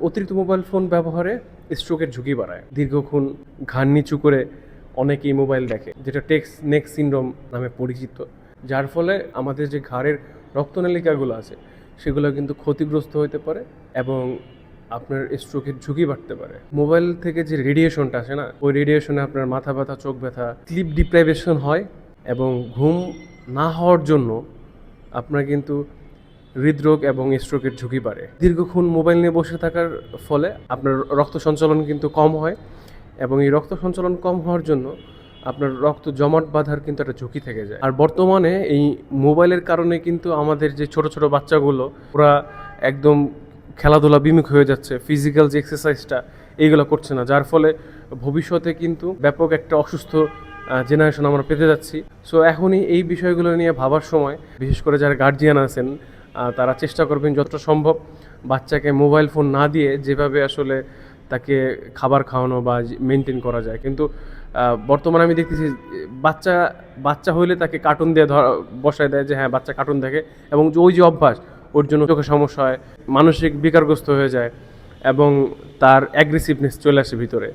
অতিরিক্ত mobile phone ব্যবহারে স্ট্রোকের ঝুঁকি বাড়ায়। দীর্ঘক্ষণ ঘাড় নিচু করে অনেকেই মোবাইল দেখে, যেটা নেক সিনড্রোম নামে পরিচিত, যার ফলে আমাদের যে ঘাড়ের রক্তনালিকাগুলো আছে সেগুলো কিন্তু ক্ষতিগ্রস্ত হতে পারে এবং আপনার স্ট্রোকের ঝুঁকি বাড়তে পারে। মোবাইল থেকে যে রেডিয়েশনটা আসে না, ওই রেডিয়েশনে আপনার মাথা ব্যথা, চোখ ব্যথা, স্লিপ ডিপ্রাইভেশন হয় এবং ঘুম না হওয়ার জন্য আপনার কিন্তু হৃদরোগ এবং স্ট্রোকের ঝুঁকি বাড়ে। দীর্ঘক্ষণ মোবাইল নিয়ে বসে থাকার ফলে আপনার রক্ত সঞ্চালন কিন্তু কম হয় এবং এই রক্ত সঞ্চালন কম হওয়ার জন্য আপনার রক্ত জমাট বাঁধার কিন্তু একটা ঝুঁকি থেকে যায়। আর বর্তমানে এই মোবাইলের কারণে কিন্তু আমাদের যে ছোট ছোট বাচ্চাগুলো, ওরা একদম খেলাধুলা বিমুখ হয়ে যাচ্ছে, ফিজিক্যাল যে এক্সারসাইজটা এইগুলো করছে না, যার ফলে ভবিষ্যতে কিন্তু ব্যাপক একটা অসুস্থ জেনারেশন আমরা পেতে যাচ্ছি। সো এখনই এই বিষয়গুলো নিয়ে ভাবার সময়, বিশেষ করে যারা গার্জিয়ান আছেন তারা চেষ্টা করবেন যতটা সম্ভব বাচ্চাকে মোবাইল ফোন না দিয়ে যেভাবে আসলে তাকে খাবার খাওয়ানো বা মেনটেন করা যায়। কিন্তু বর্তমানে আমি দেখতেছি বাচ্চা বাচ্চা হইলে তাকে কার্টুন দিয়ে বসায় দেয় যে হ্যাঁ বাচ্চা কার্টুন দেখে, এবং ওই যে অভ্যাস ওর জন্য চোখে সমস্যা হয়, মানসিক বিকারগ্রস্ত হয়ে যায় এবং তার অ্যাগ্রেসিভনেস চলে আসে ভিতরে।